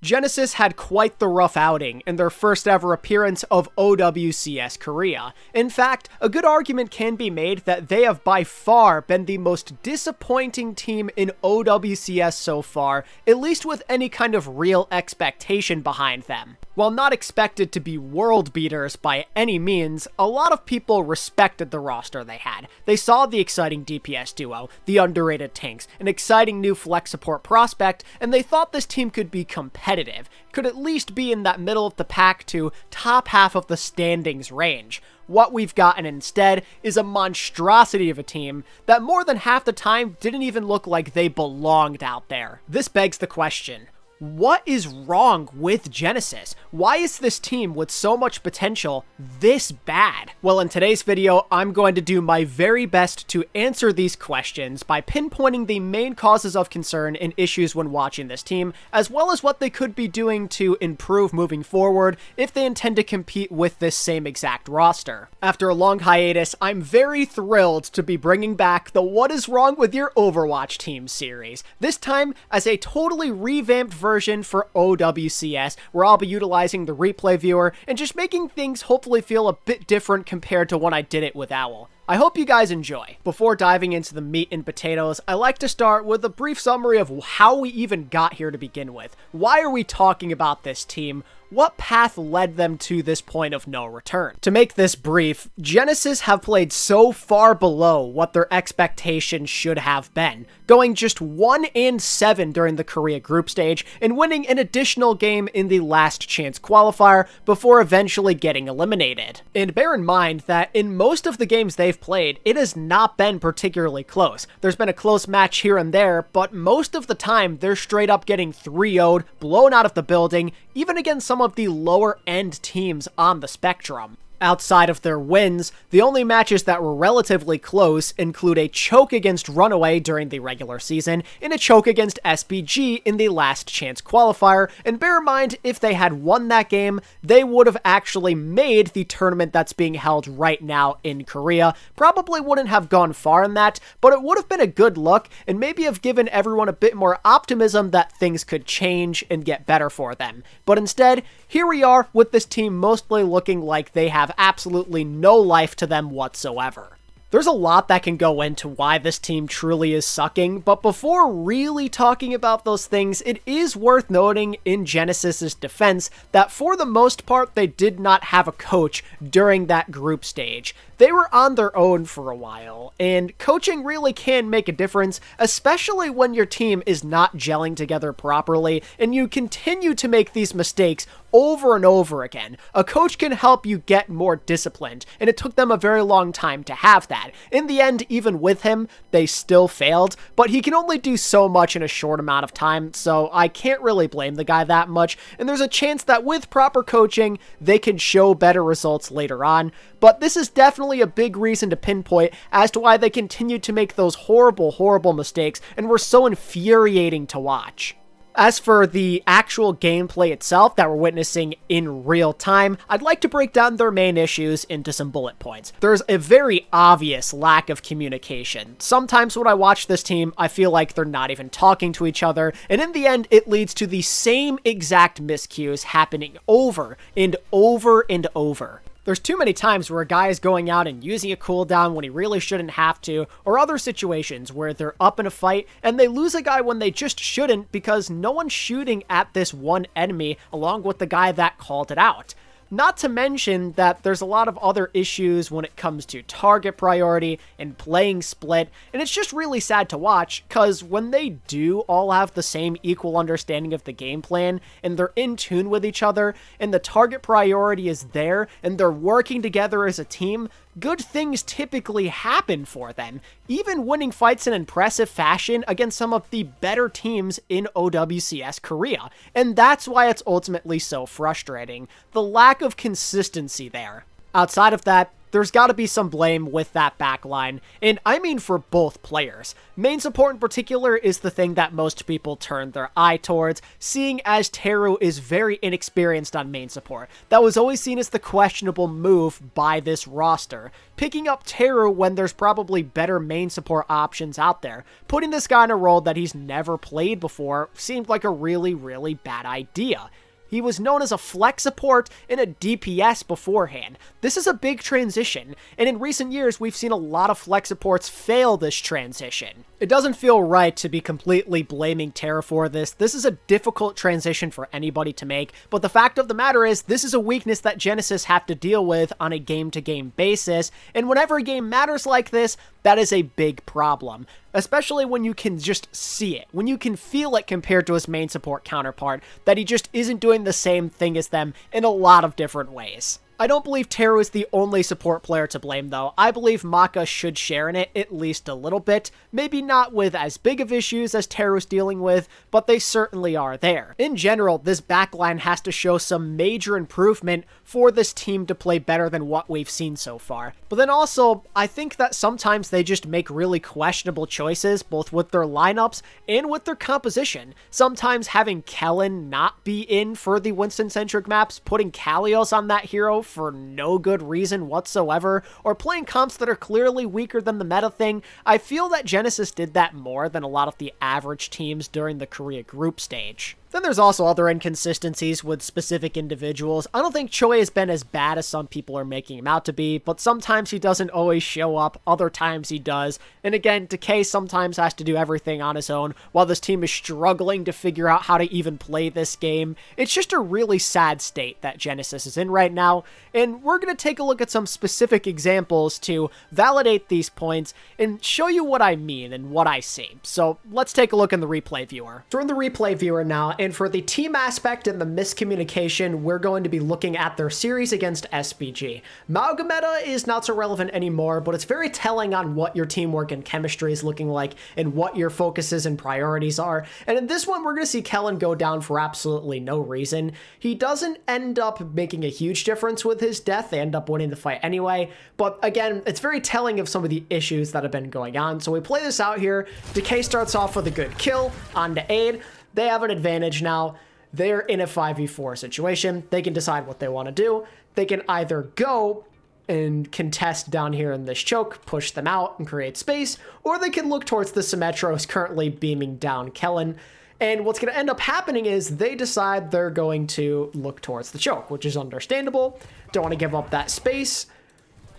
Genesis had quite the rough outing in their first ever appearance of OWCS Korea. In fact, a good argument can be made that they have by far been the most disappointing team in OWCS so far, at least with any kind of real expectation behind them. While not expected to be world beaters by any means, a lot of people respected the roster they had. They saw the exciting DPS duo, the underrated tanks, an exciting new flex support prospect, and they thought this team could be competitive, could at least be in that middle of the pack to top half of the standings range. What we've gotten instead is a monstrosity of a team that more than half the time didn't even look like they belonged out there. This begs the question: what is wrong with Genesis? Why is this team with so much potential this bad? Well, in today's video, I'm going to do my very best to answer these questions by pinpointing the main causes of concern and issues when watching this team, as well as what they could be doing to improve moving forward if they intend to compete with this same exact roster. After a long hiatus, I'm very thrilled to be bringing back the What is Wrong with Your Overwatch Team series, this time as a totally revamped version for OWCS, where I'll be utilizing the replay viewer and just making things hopefully feel a bit different compared to when I did it with OWL. I hope you guys enjoy. Before diving into the meat and potatoes, I like to start with a brief summary of how we even got here to begin with. Why are we talking about this team? What path led them to this point of no return? To make this brief, Genesis have played so far below what their expectations should have been, going just 1-7 during the Korea group stage and winning an additional game in the last chance qualifier before eventually getting eliminated. And bear in mind that in most of the games they've played, it has not been particularly close. There's been a close match here and there, but most of the time they're straight up getting 3-0'd, blown out of the building, even against some of the lower end teams on the spectrum. Outside of their wins, the only matches that were relatively close include a choke against Runaway during the regular season and a choke against SBG in the last chance qualifier, and bear in mind, if they had won that game, they would have actually made the tournament that's being held right now in Korea. Probably wouldn't have gone far in that, but it would have been a good look and maybe have given everyone a bit more optimism that things could change and get better for them. But instead, here we are with this team mostly looking like they have absolutely no life to them whatsoever. There's a lot that can go into why this team truly is sucking, but before really talking about those things, it is worth noting in Genesis's defense that for the most part, they did not have a coach during that group stage. They were on their own for a while, and coaching really can make a difference, especially when your team is not gelling together properly and you continue to make these mistakes over and over again. A coach can help you get more disciplined, and it took them a very long time to have that. In the end, even with him, they still failed, but he can only do so much in a short amount of time, so I can't really blame the guy that much, and there's a chance that with proper coaching, they can show better results later on. But this is definitely a big reason to pinpoint as to why they continued to make those horrible mistakes and were so infuriating to watch. As for the actual gameplay itself that we're witnessing in real time, I'd like to break down their main issues into some bullet points. There's a very obvious lack of communication. Sometimes when I watch this team, I feel like they're not even talking to each other, and in the end, it leads to the same exact miscues happening over and over and over. There's too many times where a guy is going out and using a cooldown when he really shouldn't have to, or other situations where they're up in a fight and they lose a guy when they just shouldn't because no one's shooting at this one enemy along with the guy that called it out. Not to mention that there's a lot of other issues when it comes to target priority and playing split, and it's just really sad to watch, because when they do all have the same equal understanding of the game plan, and they're in tune with each other, and the target priority is there, and they're working together as a team, good things typically happen for them, even winning fights in impressive fashion against some of the better teams in OWCS Korea. And that's why it's ultimately so frustrating, the lack of consistency there. Outside of that, there's got to be some blame with that backline, and I mean for both players. Main support in particular is the thing that most people turn their eye towards, seeing as Teru is very inexperienced on main support. That was always seen as the questionable move by this roster. Picking up Teru when there's probably better main support options out there. Putting this guy in a role that he's never played before seemed like a really, really bad idea. He was known as a flex support and a DPS beforehand. This is a big transition, and in recent years we've seen a lot of flex supports fail this transition. It doesn't feel right to be completely blaming Teru for this. This is a difficult transition for anybody to make, but the fact of the matter is this is a weakness that Genesis have to deal with on a game-to-game basis, and whenever a game matters like this, that is a big problem. Especially when you can just see it, when you can feel it compared to his main support counterpart, that he just isn't doing the same thing as them in a lot of different ways. I don't believe Teru is the only support player to blame though. I believe Maka should share in it at least a little bit. Maybe not with as big of issues as Teru's dealing with, but they certainly are there. In general, this backline has to show some major improvement for this team to play better than what we've seen so far. But then also, I think that sometimes they just make really questionable choices, both with their lineups and with their composition. Sometimes having Kellen not be in for the Winston-centric maps, putting Kalios on that hero for no good reason whatsoever, or playing comps that are clearly weaker than the meta thing. I feel that Genesis did that more than a lot of the average teams during the Korea group stage. Then there's also other inconsistencies with specific individuals. I don't think Choi has been as bad as some people are making him out to be, but sometimes he doesn't always show up, other times he does. And again, Decay sometimes has to do everything on his own, while this team is struggling to figure out how to even play this game. It's just a really sad state that Genesis is in right now, and we're going to take a look at some specific examples to validate these points and show you what I mean and what I see. So let's take a look in the replay viewer. We're in the replay viewer now, and for the team aspect and the miscommunication, we're going to be looking at their series against SBG. Malgameta is not so relevant anymore, but it's very telling on what your teamwork and chemistry is looking like and what your focuses and priorities are. And in this one, we're going to see Kellen go down for absolutely no reason. He doesn't end up making a huge difference with his death. They end up winning the fight anyway. But again, it's very telling of some of the issues that have been going on. So we play this out here. Decay starts off with a good kill on to Aid. They have an advantage now. They're in a 5v4 situation. They can decide what they want to do. They can either go and contest down here in this choke, push them out and create space, or they can look towards the Symmetro who's currently beaming down Kellen. And what's going to end up happening is they decide they're going to look towards the choke, which is understandable. Don't want to give up that space.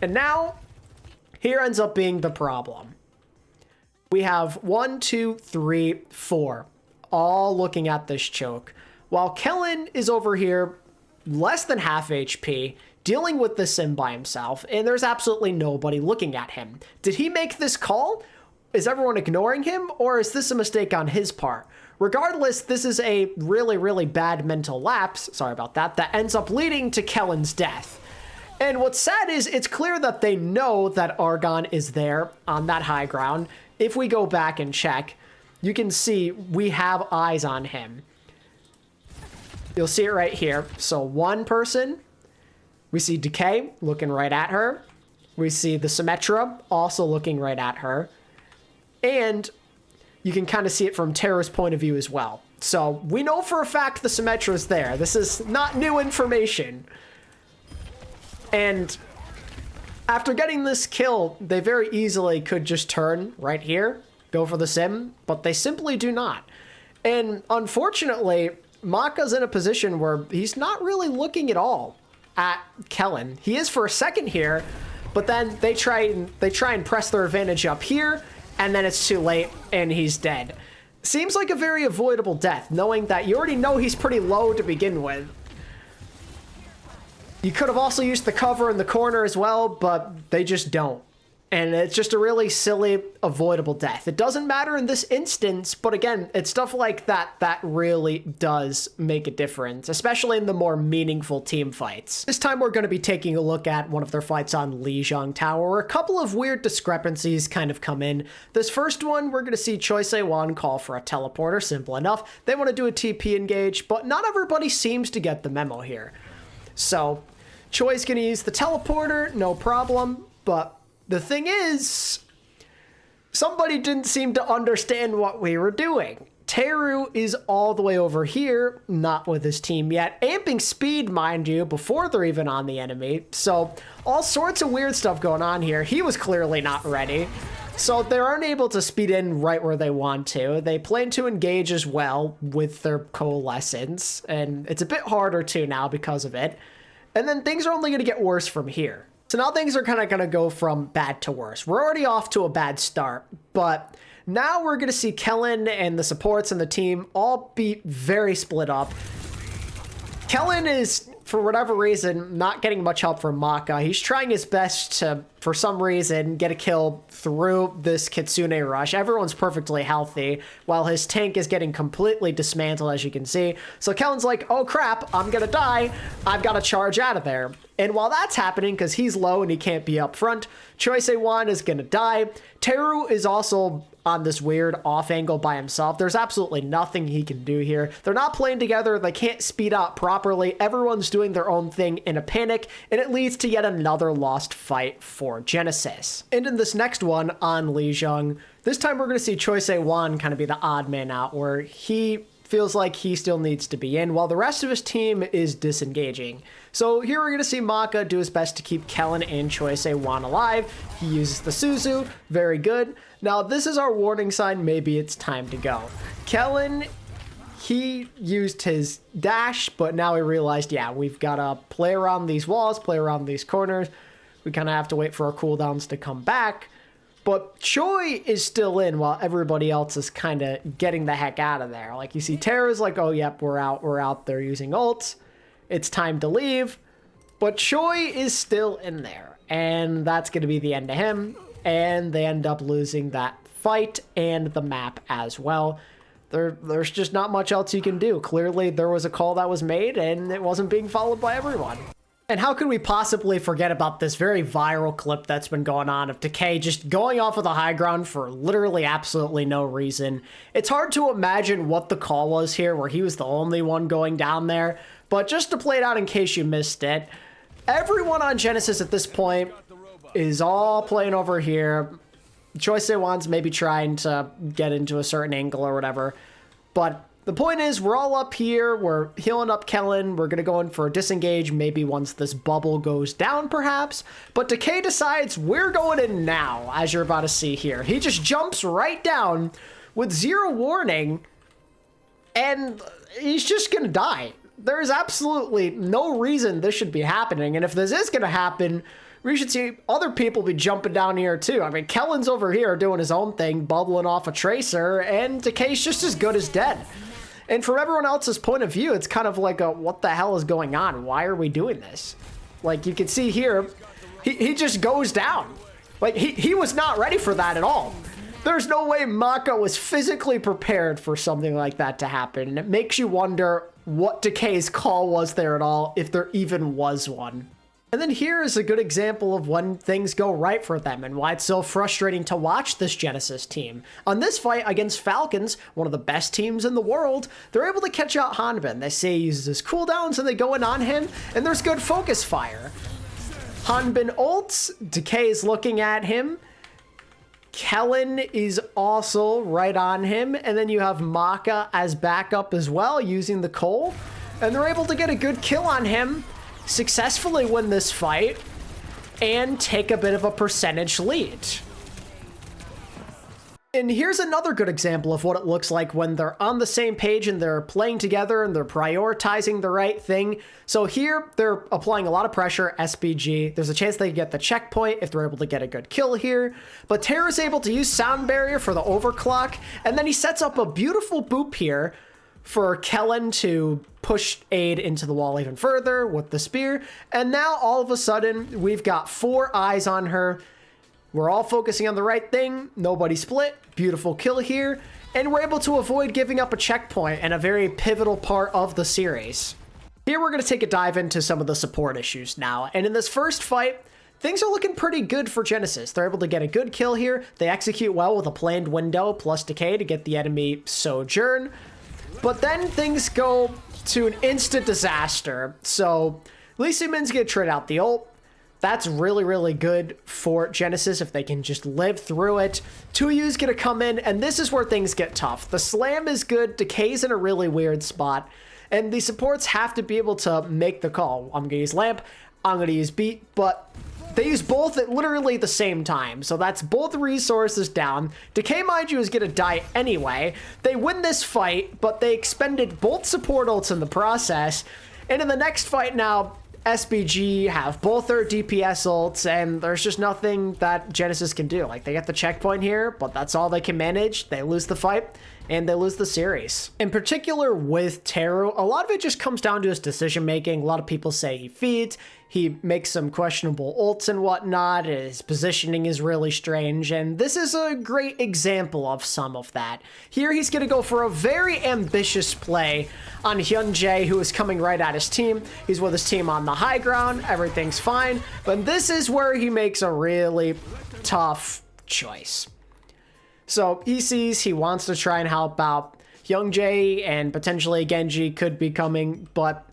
And now, here ends up being the problem. We have 1, 2, 3, 4. All looking at this choke, while Kellen is over here less than half HP, dealing with the sim by himself, and there's absolutely nobody looking at him. Did he make this call? Is everyone ignoring him, or is this a mistake on his part? Regardless, this is a really, really bad mental lapse, sorry about that, that ends up leading to Kellen's death. And what's sad is it's clear that they know that Argon is there on that high ground. If we go back and check, you can see we have eyes on him. You'll see it right here. So one person, we see Decay looking right at her. We see the Symmetra also looking right at her. And you can kind of see it from Teru's point of view as well. So we know for a fact the Symmetra is there. This is not new information. And after getting this kill, they very easily could just turn right here, go for the sim, but they simply do not. And unfortunately, Maka's in a position where he's not really looking at all at Kellen. He is for a second here, but then they try and press their advantage up here, and then it's too late, and he's dead. Seems like a very avoidable death, knowing that you already know he's pretty low to begin with. You could have also used the cover in the corner as well, but they just don't. And it's just a really silly, avoidable death. It doesn't matter in this instance, but again, it's stuff like that that really does make a difference, especially in the more meaningful team fights. This time we're going to be taking a look at one of their fights on Lijiang Tower, where a couple of weird discrepancies kind of come in. This first one, we're going to see Choi Se-won call for a teleporter, simple enough. They want to do a TP engage, but not everybody seems to get the memo here. So Choi's gonna use the teleporter, no problem. But the thing is, somebody didn't seem to understand what we were doing. Teru is all the way over here, not with his team yet, amping speed, mind you, before they're even on the enemy. So all sorts of weird stuff going on here. He was clearly not ready. So they aren't able to speed in right where they want to. They plan to engage as well with their coalescence, and it's a bit harder too now because of it. And then things are only going to get worse from here. So now things are kind of going to go from bad to worse. We're already off to a bad start, but now we're going to see Kellen and the supports and the team all be very split up. Kellen is, for whatever reason, not getting much help from Maka. He's trying his best to, for some reason, get a kill through this Kitsune rush. Everyone's perfectly healthy, while his tank is getting completely dismantled, as you can see. So Kellen's like, oh crap, I'm gonna die. I've got to charge out of there. And while that's happening, because he's low and he can't be up front, Choi-Se-Wan is gonna die. Teru is also on this weird off angle by himself. There's absolutely nothing he can do here. They're not playing together. They can't speed up properly. Everyone's doing their own thing in a panic, and it leads to yet another lost fight for Genesis. And in this next one on Lijiang, this time we're going to see Choi-Se-Wan kind of be the odd man out, where he feels like he still needs to be in, while the rest of his team is disengaging. So here we're going to see Maka do his best to keep Kellen and Choi-Se-Wan alive. He uses the Suzu. Very good. Now, this is our warning sign. Maybe it's time to go. Kellen, he used his dash, but now he realized, yeah, we've got to play around these walls, play around these corners. We kind of have to wait for our cooldowns to come back. But Choi is still in while everybody else is kind of getting the heck out of there. Like, you see Teru's like, oh, yep, we're out. They're using ults. It's time to leave. But Choi is still in there. And that's going to be the end of him. And they end up losing that fight and the map as well. There's just not much else you can do. Clearly, there was a call that was made, and it wasn't being followed by everyone. And how could we possibly forget about this very viral clip that's been going on of Decay just going off of the high ground for literally absolutely no reason? It's hard to imagine what the call was here, where he was the only one going down there. But just to play it out in case you missed it, everyone on Genesis at this point is all playing over here. Choi-Se-Wan's maybe trying to get into a certain angle or whatever. But the point is, we're all up here. We're healing up Kellen. We're going to go in for a disengage, maybe once this bubble goes down, perhaps. But Decay decides we're going in now, as you're about to see here. He just jumps right down with zero warning, and he's just going to die. There is absolutely no reason this should be happening. And if this is going to happen, we should see other people be jumping down here too. I mean, Kellen's over here doing his own thing, bubbling off a Tracer, and Decay's just as good as dead. And from everyone else's point of view, it's kind of like a, what the hell is going on? Why are we doing this? Like, you can see here, he just goes down. Like, he was not ready for that at all. There's no way Maka was physically prepared for something like that to happen. And it makes you wonder what Decay's call was there at all, if there even was one. And then here is a good example of when things go right for them and why it's so frustrating to watch this Genesis team. On this fight against Falcons, one of the best teams in the world, they're able to catch out Hanbin. They say he uses his cooldowns and they go in on him, and there's good focus fire. Hanbin ults, Decay is looking at him. Kellen is also right on him, and then you have Maka as backup as well, using the Cole, and they're able to get a good kill on him, successfully win this fight, and take a bit of a percentage lead. And here's another good example of what it looks like when they're on the same page and they're playing together and they're prioritizing the right thing. So here, they're applying a lot of pressure, SPG. There's a chance they get the checkpoint if they're able to get a good kill here. But Teru's able to use Sound Barrier for the overclock, and then he sets up a beautiful boop here for Kellen to push aid into the wall even further with the spear. And now, all of a sudden, we've got 4 eyes on her. We're all focusing on the right thing. Nobody split. Beautiful kill here. And we're able to avoid giving up a checkpoint and a very pivotal part of the series. Here we're going to take a dive into some of the support issues now. And in this first fight, things are looking pretty good for Genesis. They're able to get a good kill here. They execute well with a planned window plus Decay to get the enemy Sojourn. But then things go to an instant disaster. So Lee Min-Min's gonna trade out the ult. That's really, really good for Genesis if they can just live through it. 2U's gonna come in, and this is where things get tough. The slam is good, Decay's in a really weird spot, and the supports have to be able to make the call. I'm gonna use Lamp, I'm gonna use Beat, but they use both at literally the same time, so that's both resources down. Decay, mind you, is gonna die anyway. They win this fight, but they expended both support ults in the process, and in the next fight now, SBG have both their DPS ults, and there's just nothing that Genesis can do. Like, they get the checkpoint here, but that's all they can manage. They lose the fight, and they lose the series. In particular with Teru, a lot of it just comes down to his decision making. A lot of people say he feeds, he makes some questionable ults and whatnot, his positioning is really strange, and this is a great example of some of that. Here he's gonna go for a very ambitious play on Hyunjae, who is coming right at his team. He's with his team on the high ground, everything's fine, but this is where he makes a really tough choice. So he sees he wants to try and help out Hyunjae, and potentially Genji could be coming, but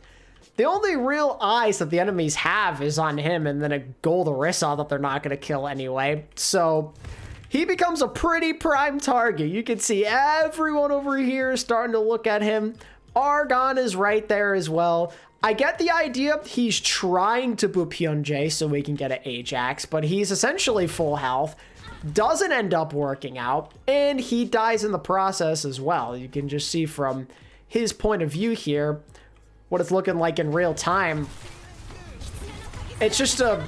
the only real eyes that the enemies have is on him, and then a gold Orisa that they're not going to kill anyway. So he becomes a pretty prime target. You can see everyone over here starting to look at him. Argon is right there as well. I get the idea he's trying to boop Hyunjae so we can get an Ajax, but he's essentially full health. Doesn't end up working out, and he dies in the process as well. You can just see from his point of view here what it's looking like in real time. It's just a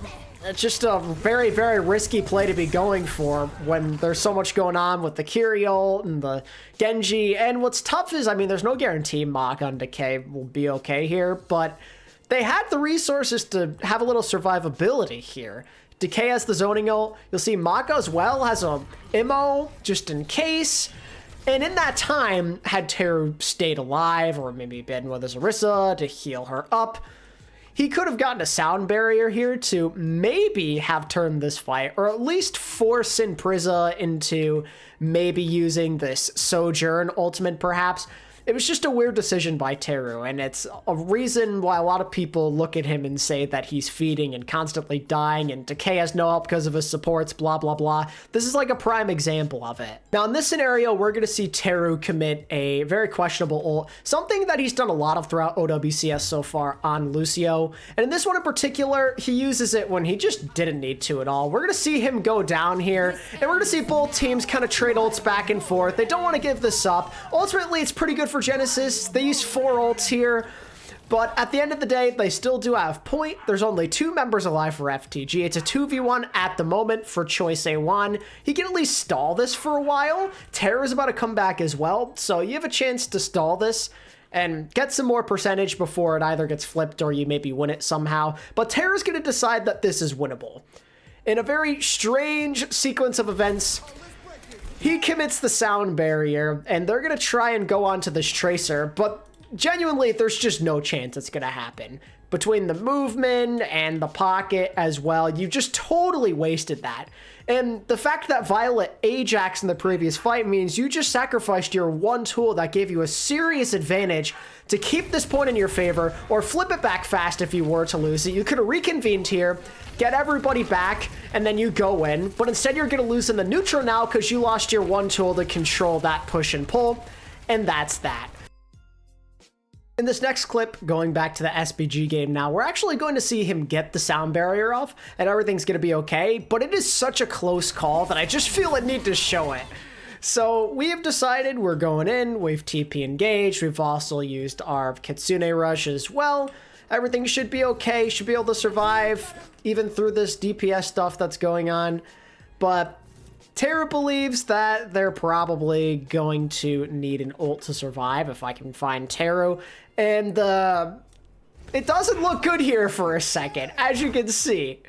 very, very risky play to be going for when there's so much going on with the Kyriel and the Genji. And what's tough is, I mean, there's no guarantee Mach on Decay will be okay here, but they had the resources to have a little survivability here. Decay has the zoning ult. You'll see Maka as well has a IMO just in case. And in that time, had Teru stayed alive or maybe been with his Orisa to heal her up, he could have gotten a sound barrier here to maybe have turned this fight, or at least force Impriza into maybe using this Sojourn ultimate perhaps. It was just a weird decision by Teru, and it's a reason why a lot of people look at him and say that he's feeding and constantly dying, and Decay has no help because of his supports, blah, blah, blah. This is like a prime example of it. Now, in this scenario, we're going to see Teru commit a very questionable ult, something that he's done a lot of throughout OWCS so far on Lucio, and in this one in particular, he uses it when he just didn't need to at all. We're going to see him go down here, and we're going to see both teams kind of trade ults back and forth. They don't want to give this up. Ultimately, it's pretty good for Genesis. They use 4 ults here, but at the end of the day, they still do have point. There's only 2 members alive for FTG. It's a 2v1 at the moment for Choice A1. He can at least stall this for a while. Teru's about to come back as well, so you have a chance to stall this and get some more percentage before it either gets flipped or you maybe win it somehow. But Teru's going to decide that this is winnable. In a very strange sequence of events, he commits the sound barrier, and they're going to try and go onto this Tracer, but genuinely, there's just no chance it's going to happen. Between the movement and the pocket as well, you just totally wasted that. And the fact that Violet Ajax in the previous fight means you just sacrificed your one tool that gave you a serious advantage to keep this point in your favor, or flip it back fast if you were to lose it. You could have reconvened here, get everybody back, and then you go in, but instead you're going to lose in the neutral now because you lost your one tool to control that push and pull, and that's that. In this next clip, going back to the SBG game now, we're actually going to see him get the sound barrier off, and everything's going to be okay, but it is such a close call that I just feel I need to show it. So we have decided we're going in, we've TP engaged, we've also used our Kitsune Rush as well. Everything should be okay, should be able to survive, even through this DPS stuff that's going on. But Teru believes that they're probably going to need an ult to survive, if I can find Teru. And it doesn't look good here for a second, as you can see.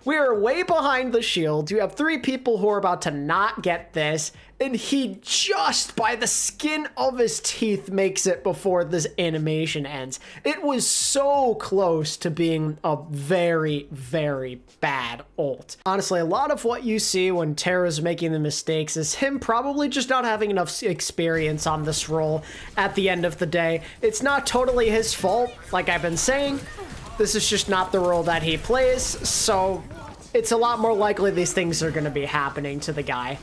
We are way behind the shield. You have 3 people who are about to not get this, and he just, by the skin of his teeth, makes it before this animation ends. It was so close to being a very, very bad ult. Honestly, a lot of what you see when Teru's making the mistakes is him probably just not having enough experience on this role at the end of the day. It's not totally his fault, like I've been saying, This is just not the role that he plays, so it's a lot more likely these things are going to be happening to the guy.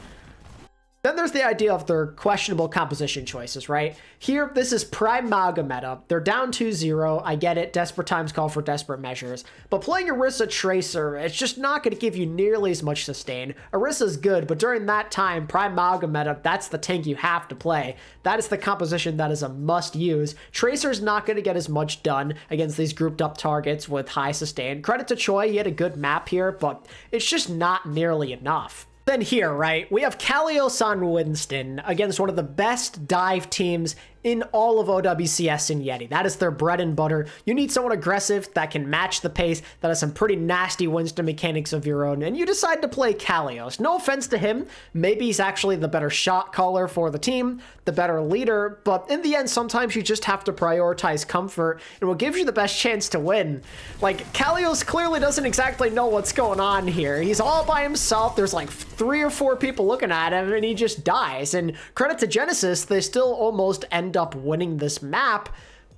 Then there's the idea of their questionable composition choices, right? Here, this is prime Mauga meta. They're down 2-0. I get it. Desperate times call for desperate measures. But playing Orisa Tracer, it's just not going to give you nearly as much sustain. Orisa's good, but during that time, prime Mauga meta, that's the tank you have to play. That is the composition that is a must use. Tracer's not going to get as much done against these grouped up targets with high sustain. Credit to Choi, he had a good map here, but it's just not nearly enough. Then here, right, we have Kalios on Winston against one of the best dive teams in all of OWCS and Yeti. That is their bread and butter. You need someone aggressive that can match the pace, that has some pretty nasty Winston mechanics of your own, and you decide to play Kalios. No offense to him, maybe he's actually the better shot caller for the team, the better leader, but in the end, sometimes you just have to prioritize comfort and what gives you the best chance to win. Like, Kalios clearly doesn't exactly know what's going on here. He's all by himself, there's like 3 or 4 people looking at him, and he just dies. And credit to Genesis, they still almost end up winning this map,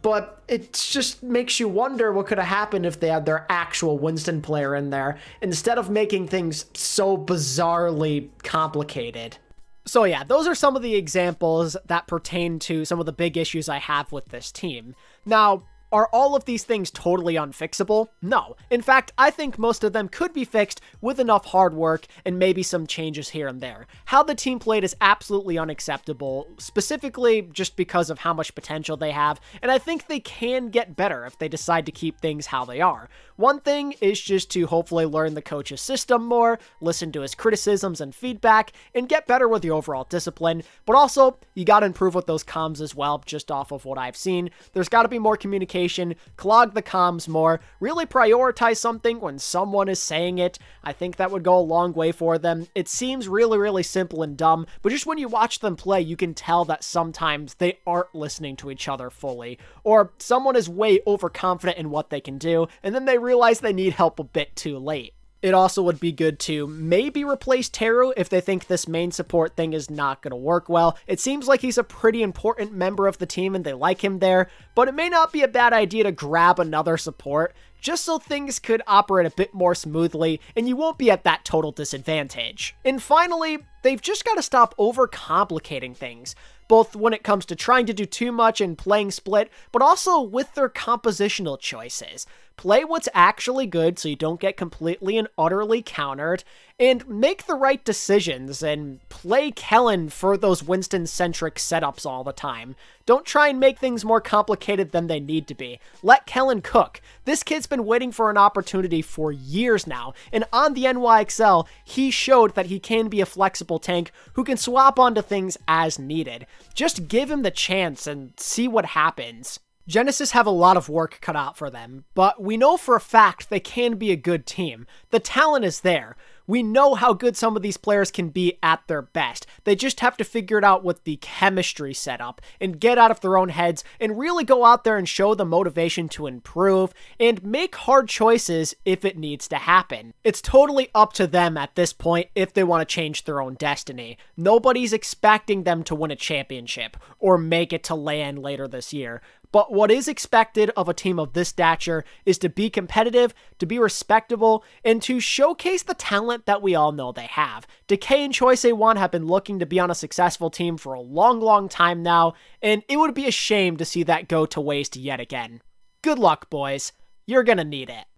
but it just makes you wonder what could have happened if they had their actual Winston player in there, instead of making things so bizarrely complicated. So yeah, those are some of the examples that pertain to some of the big issues I have with this team. Now, are all of these things totally unfixable? No. In fact, I think most of them could be fixed with enough hard work and maybe some changes here and there. How the team played is absolutely unacceptable, specifically just because of how much potential they have, and I think they can get better if they decide to keep things how they are. One thing is just to hopefully learn the coach's system more, listen to his criticisms and feedback, and get better with the overall discipline, but also, you gotta improve with those comms as well, just off of what I've seen. There's gotta be more communication, clog the comms more, really prioritize something when someone is saying it. I think that would go a long way for them. It seems really, really simple and dumb, but just when you watch them play, you can tell that sometimes they aren't listening to each other fully, or someone is way overconfident in what they can do, and then they realize they need help a bit too late. It also would be good to maybe replace Teru if they think this main support thing is not going to work well. It seems like he's a pretty important member of the team and they like him there, but it may not be a bad idea to grab another support just so things could operate a bit more smoothly and you won't be at that total disadvantage. And finally, they've just got to stop overcomplicating things, both when it comes to trying to do too much and playing split, but also with their compositional choices. Play what's actually good so you don't get completely and utterly countered, and make the right decisions, and play Kellen for those Winston-centric setups all the time. Don't try and make things more complicated than they need to be. Let Kellen cook. This kid's been waiting for an opportunity for years now, and on the NYXL, he showed that he can be a flexible tank who can swap onto things as needed. Just give him the chance and see what happens. Genesis have a lot of work cut out for them, but we know for a fact they can be a good team. The talent is there. We know how good some of these players can be at their best. They just have to figure it out with the chemistry setup and get out of their own heads and really go out there and show the motivation to improve and make hard choices if it needs to happen. It's totally up to them at this point if they want to change their own destiny. Nobody's expecting them to win a championship or make it to LAN later this year. But what is expected of a team of this stature is to be competitive, to be respectable, and to showcase the talent that we all know they have. Decay and Choice A1 have been looking to be on a successful team for a long time now, and it would be a shame to see that go to waste yet again. Good luck, boys. You're gonna need it.